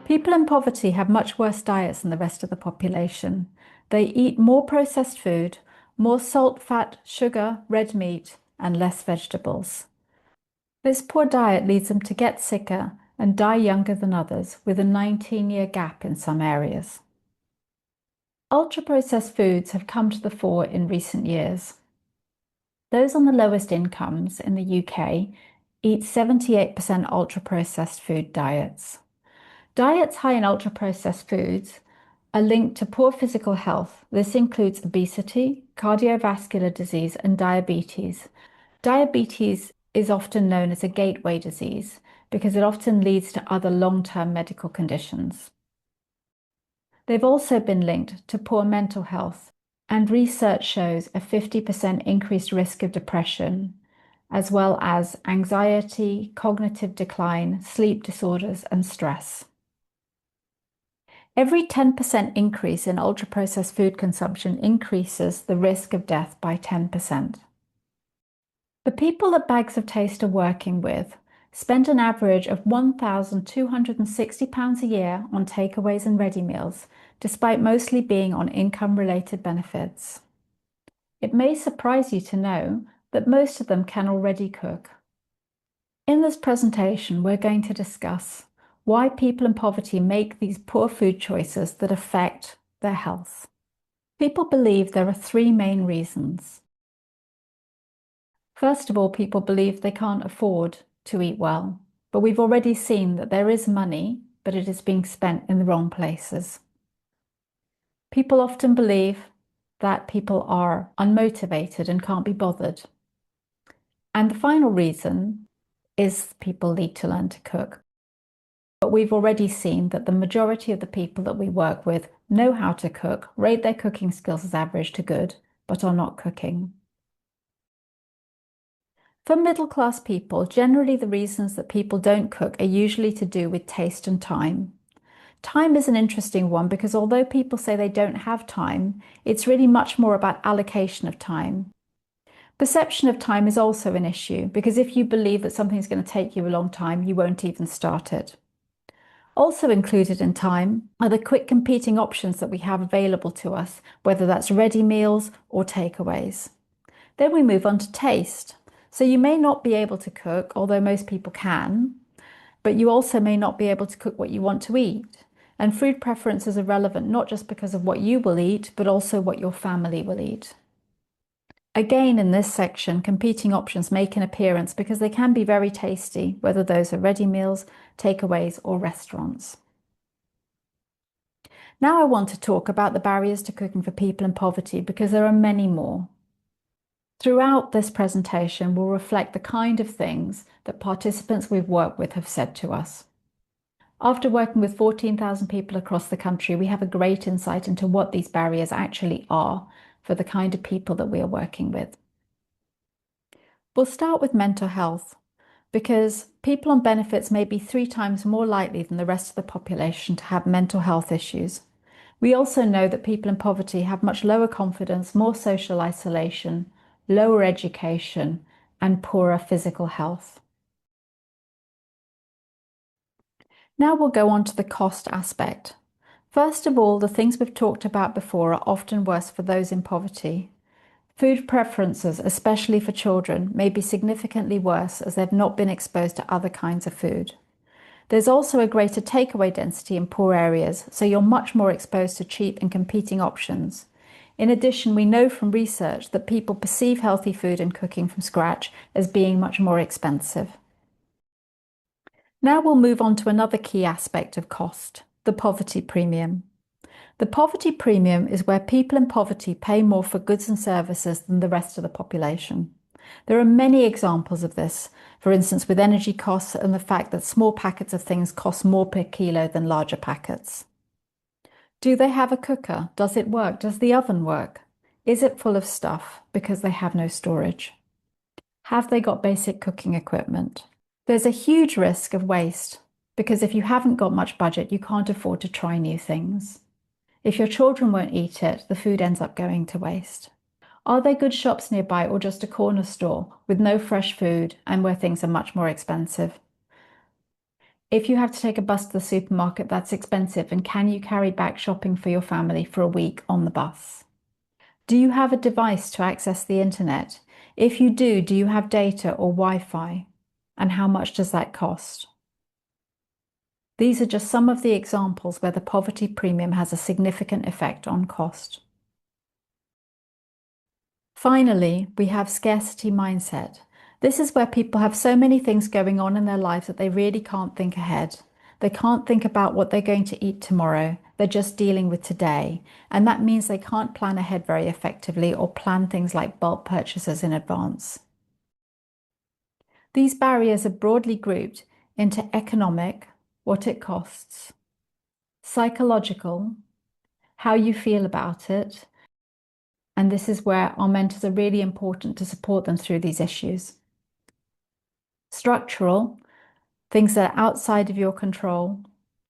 People in poverty have much worse diets than the rest of the population. They eat more processed food, more salt, fat, sugar, red meat, and less vegetables. This poor diet leads them to get sicker and die younger than others, with a 19-year gap in some areas. Ultra-processed foods have come to the fore in recent years. Those on the lowest incomes in the UK eat 78% ultra-processed food diets. Diets high in ultra-processed foods are linked to poor physical health. This includes obesity, cardiovascular disease, and diabetes. Diabetes is often known as a gateway disease because it often leads to other long-term medical conditions. They've also been linked to poor mental health, and research shows a 50% increased risk of depression, as well as anxiety, cognitive decline, sleep disorders, and stress. Every 10% increase in ultra-processed food consumption increases the risk of death by 10%. The people that Bags of Taste are working with spend an average of £1,260 a year on takeaways and ready meals, despite mostly being on income-related benefits. It may surprise you to know that most of them can already cook. In this presentation, we're going to discuss why people in poverty make these poor food choices that affect their health. People believe there are three main reasons. First of all, people believe they can't afford to eat well, but we've already seen that there is money, but it is being spent in the wrong places. People often believe that people are unmotivated and can't be bothered. And the final reason is people need to learn to cook. But we've already seen that the majority of the people that we work with know how to cook, rate their cooking skills as average to good, but are not cooking. For middle-class people, generally the reasons that people don't cook are usually to do with taste and time. Time is an interesting one because although people say they don't have time, it's really much more about allocation of time. Perception of time is also an issue because if you believe that something's going to take you a long time, you won't even start it. Also included in time are the quick competing options that we have available to us, whether that's ready meals or takeaways. Then we move on to taste. So you may not be able to cook, although most people can, but you also may not be able to cook what you want to eat. And food preferences are relevant not just because of what you will eat, but also what your family will eat. Again, in this section, competing options make an appearance because they can be very tasty, whether those are ready meals, takeaways, or restaurants. Now I want to talk about the barriers to cooking for people in poverty because there are many more. Throughout this presentation will reflect the kind of things that participants we've worked with have said to us. After working with 14,000 people across the country, we have a great insight into what these barriers actually are for the kind of people that we are working with. We'll start with mental health because people on benefits may be 3 times more likely than the rest of the population to have mental health issues. We also know that people in poverty have much lower confidence, more social isolation, lower education, and poorer physical health. Now we'll go on to the cost aspect. First of all, the things we've talked about before are often worse for those in poverty. Food preferences, especially for children, may be significantly worse as they've not been exposed to other kinds of food. There's also a greater takeaway density in poor areas, so you're much more exposed to cheap and competing options. In addition, we know from research that people perceive healthy food and cooking from scratch as being much more expensive. Now we'll move on to another key aspect of cost, the poverty premium. The poverty premium is where people in poverty pay more for goods and services than the rest of the population. There are many examples of this, for instance with energy costs and the fact that small packets of things cost more per kilo than larger packets. Do they have a cooker? Does it work? Does the oven work? Is it full of stuff because they have no storage? Have they got basic cooking equipment? There's a huge risk of waste because if you haven't got much budget, you can't afford to try new things. If your children won't eat it, the food ends up going to waste. Are there good shops nearby or just a corner store with no fresh food and where things are much more expensive? If you have to take a bus to the supermarket, that's expensive, and can you carry back shopping for your family for a week on the bus? Do you have a device to access the internet? If you do you have data or Wi-Fi? And how much does that cost? These are just some of the examples where the poverty premium has a significant effect on cost. Finally, we have scarcity mindset. This is where people have so many things going on in their lives that they really can't think ahead. They can't think about what they're going to eat tomorrow. They're just dealing with today. And that means they can't plan ahead very effectively or plan things like bulk purchases in advance. These barriers are broadly grouped into economic, what it costs, psychological, how you feel about it, and this is where our mentors are really important to support them through these issues. Structural, things that are outside of your control,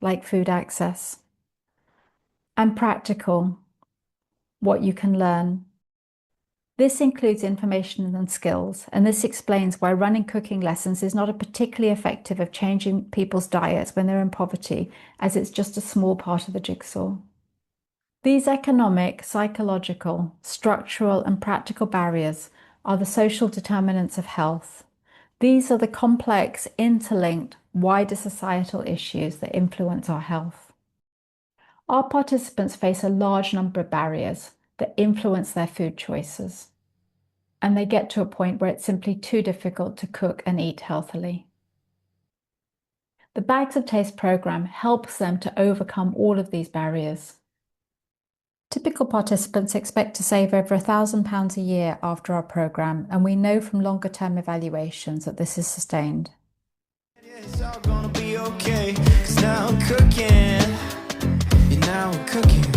like food access. And practical, what you can learn. This includes information and skills, and this explains why running cooking lessons is not a particularly effective of changing people's diets when they're in poverty, as it's just a small part of the jigsaw. These economic, psychological, structural, and practical barriers are the social determinants of health. These are the complex, interlinked, wider societal issues that influence our health. Our participants face a large number of barriers that influence their food choices, and they get to a point where it's simply too difficult to cook and eat healthily. The Bags of Taste program helps them to overcome all of these barriers. Typical participants expect to save over £1,000 a year after our program, and we know from longer-term evaluations that this is sustained. It's all gonna be okay, 'cause now I'm cooking, and now I'm cooking.